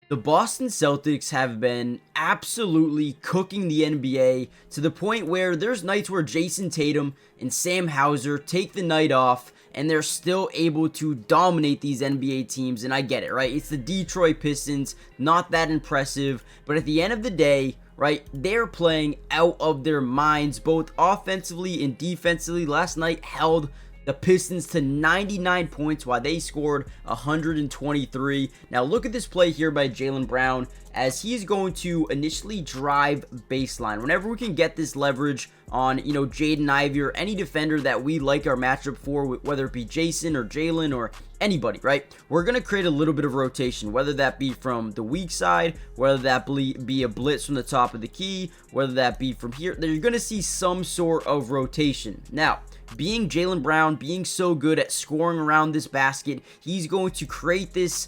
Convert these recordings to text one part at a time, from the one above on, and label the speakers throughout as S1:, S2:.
S1: The Boston Celtics have been absolutely cooking the NBA to the point where there's nights where Jason Tatum and Sam Hauser take the night off and they're still able to dominate these NBA teams. And I get it, right? It's the Detroit Pistons, not that impressive, but at the end of the day, right, they're playing out of their minds both offensively and defensively. Last night held the Pistons to 99 points while they scored 123. Now look at this play here by Jaylen Brown as he's going to initially drive baseline. Whenever we can get this leverage on, Jaden Ivey or any defender that we like our matchup for, whether it be Jason or Jalen or anybody, right? We're going to create a little bit of rotation, whether that be from the weak side, whether that be a blitz from the top of the key, whether that be from here. You're going to see some sort of rotation. Now, being Jaylen Brown, being so good at scoring around this basket, he's going to create this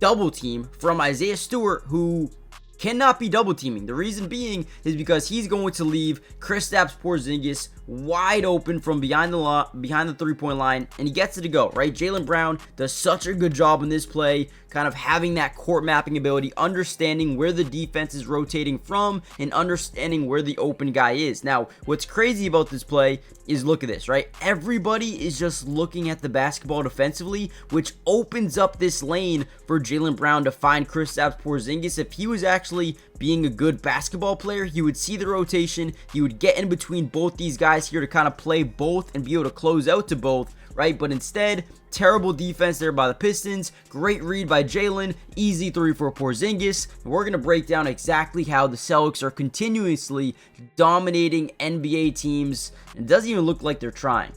S1: double team from Isaiah Stewart, who cannot be double teaming. The reason being is because he's going to leave Kristaps Porzingis wide open from behind the three-point line, and he gets it to go, right? Jaylen Brown does such a good job in this play, kind of having that court mapping ability, understanding where the defense is rotating from and understanding where the open guy is. Now, what's crazy about this play is, look at this, right? Everybody is just looking at the basketball defensively, which opens up this lane for Jaylen Brown to find Kristaps Porzingis. If he was actually being a good basketball player, he would see the rotation, he would get in between both these guys here to kind of play both and be able to close out to both, right? But instead, terrible defense there by the Pistons. Great read by Jalen. Easy three for Porzingis. And we're going to break down exactly how the Celtics are continuously dominating NBA teams. It doesn't even look like they're trying.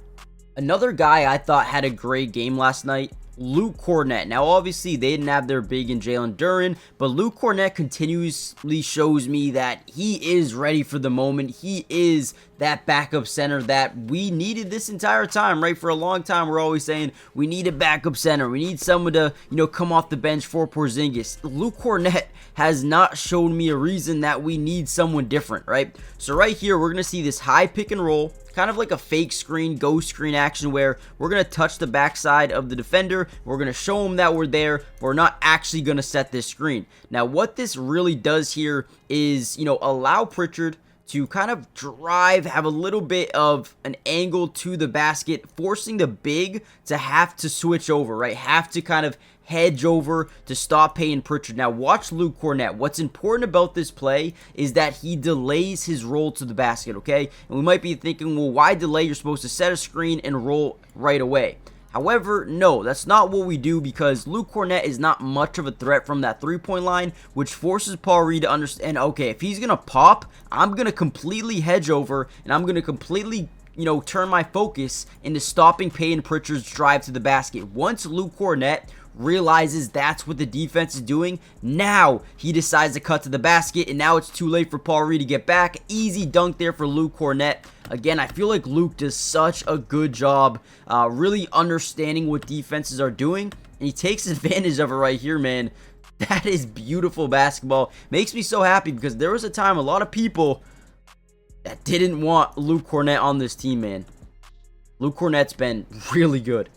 S1: Another guy I thought had a great game last night, Luke Kornet. Now, obviously, they didn't have their big in Jalen Duren, but Luke Kornet continuously shows me that he is ready for the moment. He is that backup center that we needed this entire time, right? For a long time, we're always saying we need a backup center. We need someone to, come off the bench for Porzingis. Luke Kornet has not shown me a reason that we need someone different, right? So right here, we're going to see this high pick and roll, kind of like a fake screen, ghost screen action where we're going to touch the backside of the defender. We're going to show them that we're there, but we're not actually going to set this screen. Now, what this really does here is, allow Pritchard to kind of drive, have a little bit of an angle to the basket, forcing the big to have to switch over, right? Have to kind of hedge over to stop paying Pritchard. Now watch Luke Kornet. What's important about this play is that he delays his roll to the basket, okay? And we might be thinking, well, why delay? You're supposed to set a screen and roll right away. However, no, that's not what we do because Luke Kornet is not much of a threat from that three-point line, which forces Paul Reed to understand, okay, if he's going to pop, I'm going to completely hedge over and I'm going to completely turn my focus into stopping Payton Pritchard's drive to the basket. Once Luke Kornet realizes that's what the defense is doing, now he decides to cut to the basket, and now it's too late for Paul Reed to get back. Easy dunk there for Luke Kornet. Again, I feel like Luke does such a good job really understanding what defenses are doing, and he takes advantage of it right here, man. That is beautiful basketball. Makes me so happy because there was a time a lot of people that didn't want Luke Kornet on this team, man. Luke Kornet's been really good.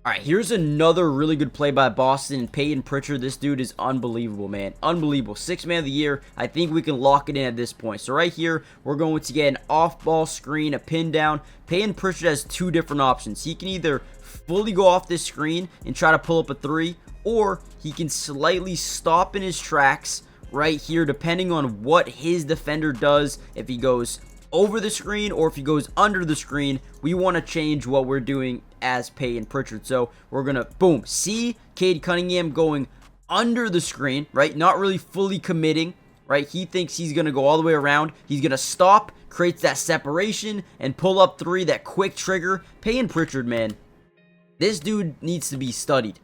S1: All right, here's another really good play by Boston and Payton Pritchard. This dude is unbelievable, man. Unbelievable. Sixth man of the year. I think we can lock it in at this point. So right here, we're going to get an off-ball screen, a pin down. Payton Pritchard has two different options. He can either fully go off this screen and try to pull up a three, or he can slightly stop in his tracks right here, depending on what his defender does. If he goes over the screen or if he goes under the screen, we want to change what we're doing as Payton Pritchard. So we're gonna boom, see Cade Cunningham going under the screen, right? Not really fully committing, right? He thinks he's gonna go all the way around. He's gonna stop, creates that separation, and pull up three, that quick trigger. Payton Pritchard, man, this dude needs to be studied.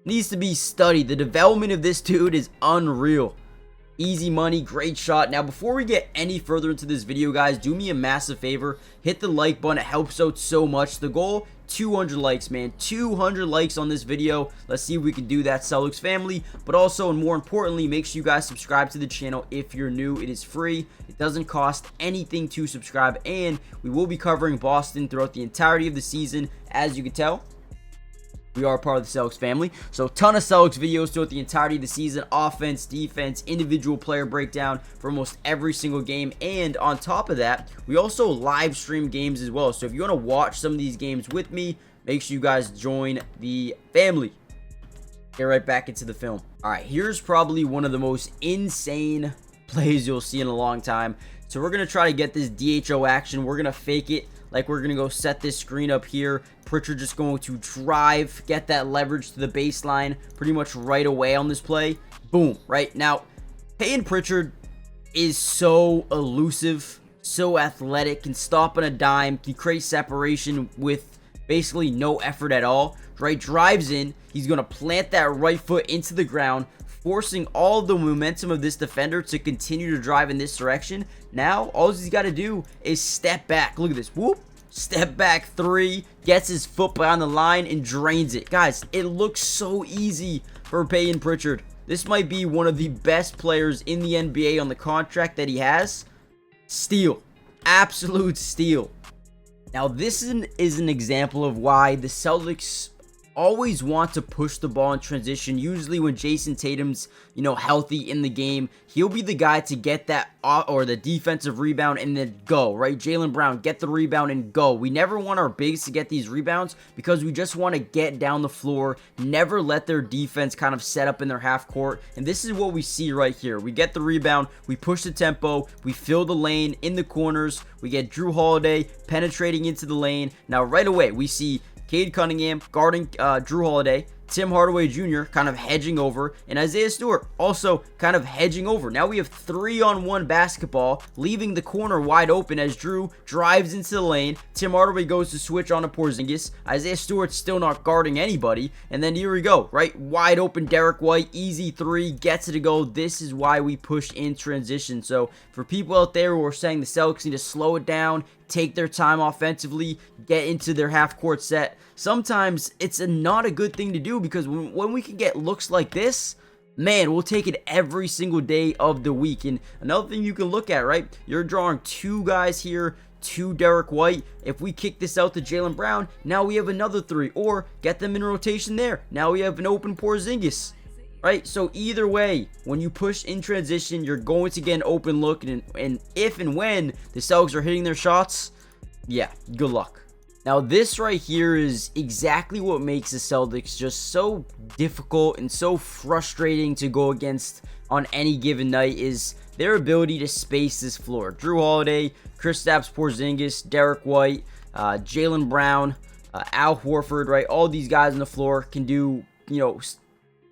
S1: Needs to be studied. The development of this dude is unreal. Easy money, great shot. Now, before we get any further into this video, guys, do me a massive favor. Hit the like button. It helps out so much. The goal, 200 likes, man. 200 likes on this video. Let's see if we can do that, Celtics family. But also, and more importantly, make sure you guys subscribe to the channel if you're new. It is free. It doesn't cost anything to subscribe. And we will be covering Boston throughout the entirety of the season, as you can tell. we are part of the Celtics family. So ton of Celtics videos throughout the entirety of the season. Offense, defense, individual player breakdown for almost every single game. And on top of that, we also live stream games as well. So if you want to watch some of these games with me, make sure you guys join the family. Get right back into the film. All right, here's probably one of the most insane plays you'll see in a long time. So we're going to try to get this DHO action. We're going to fake it. Like, we're going to go set this screen up here. Pritchard just going to drive, get that leverage to the baseline pretty much right away on this play. Boom, right? Now, Peyton Pritchard is so elusive, so athletic, can stop on a dime, can create separation with basically no effort at all, right? Drives in. He's going to plant that right foot into the ground, forcing all of the momentum of this defender to continue to drive in this direction. Now, all he's got to do is step back. Look at this. Whoop. Step back three. Gets his foot behind the line and drains it. Guys, it looks so easy for Peyton Pritchard. This might be one of the best players in the NBA on the contract that he has. Steal. Absolute steal. Now, this is an example of why the Celtics always want to push the ball in transition. Usually when Jason Tatum's, healthy in the game, he'll be the guy to get that or the defensive rebound and then go, right? Jaylen Brown, get the rebound and go. We never want our bigs to get these rebounds because we just want to get down the floor, never let their defense kind of set up in their half court. And this is what we see right here. We get the rebound, we push the tempo, we fill the lane in the corners, we get Jrue Holiday penetrating into the lane. Now right away, we see Cade Cunningham guarding Jrue Holiday, Tim Hardaway Jr. kind of hedging over, and Isaiah Stewart also kind of hedging over. Now we have 3-on-1 basketball, leaving the corner wide open as Jrue drives into the lane. Tim Hardaway goes to switch on to Porzingis. Isaiah Stewart's still not guarding anybody, and then here we go, right? Wide open Derek White, easy three, gets it to go. This is why we push in transition. So for people out there who are saying the Celtics need to slow it down, take their time offensively, get into their half-court set, sometimes it's not a good thing to do because when we can get looks like this, man, we'll take it every single day of the week. And another thing you can look at, right? You're drawing two guys here, two Derek White. If we kick this out to Jaylen Brown, now we have another three. Or get them in rotation there. Now we have an open Porzingis. Right, so either way, when you push in transition, you're going to get an open look, and if and when the Celtics are hitting their shots, yeah, good luck. Now, this right here is exactly what makes the Celtics just so difficult and so frustrating to go against on any given night is their ability to space this floor. Jrue Holiday, Kristaps Porzingis, Derek White, Jaylen Brown, Al Horford, right? All these guys on the floor can do,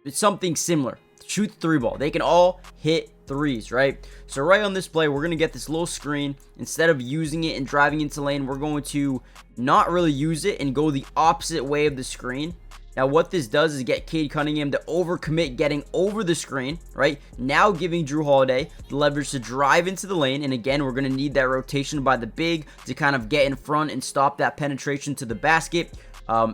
S1: it's something similar. Shoot the three ball. They can all hit threes, right? So right on this play, we're going to get this little screen. Instead of using it and driving into lane, we're going to not really use it and go the opposite way of the screen. Now what this does is get Cade Cunningham to overcommit getting over the screen, right? Now giving Jrue Holiday the leverage to drive into the lane. And again, we're going to need that rotation by the big to kind of get in front and stop that penetration to the basket.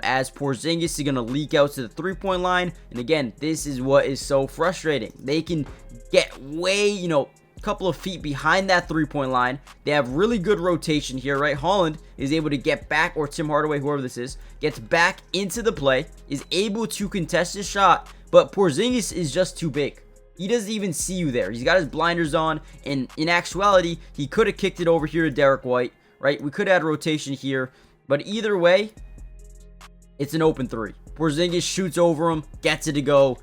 S1: As Porzingis is going to leak out to the three-point line. And again, this is what is so frustrating. They can get way, a couple of feet behind that three-point line. They have really good rotation here, right? Holland is able to get back, or Tim Hardaway, whoever this is, gets back into the play, is able to contest his shot, but Porzingis is just too big. He doesn't even see you there. He's got his blinders on, and in actuality, he could have kicked it over here to Derek White, right? We could have had rotation here, but either way, it's an open three. Porzingis shoots over him, gets it to go.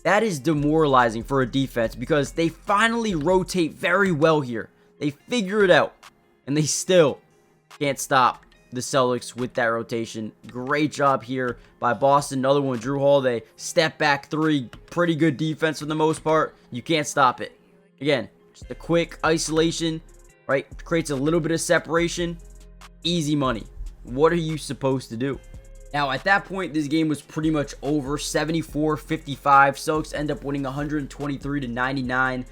S1: That is demoralizing for a defense because they finally rotate very well here. They figure it out, and they still can't stop the Celtics with that rotation. Great job here by Boston. Another one, Jrue Holiday. Step back three. Pretty good defense for the most part. You can't stop it. Again, just a quick isolation, right? Creates a little bit of separation. Easy money. What are you supposed to do? Now, at that point, this game was pretty much over. 74-55. Celtics end up winning 123-99.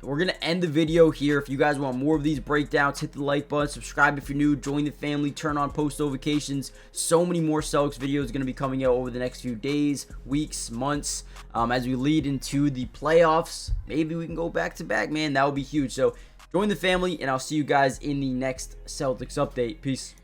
S1: We're going to end the video here. If you guys want more of these breakdowns, hit the like button. Subscribe if you're new. Join the family. Turn on post notifications. So many more Celtics videos going to be coming out over the next few days, weeks, months. As we lead into the playoffs, maybe we can go back-to-back, man. That would be huge. So, join the family, and I'll see you guys in the next Celtics update. Peace.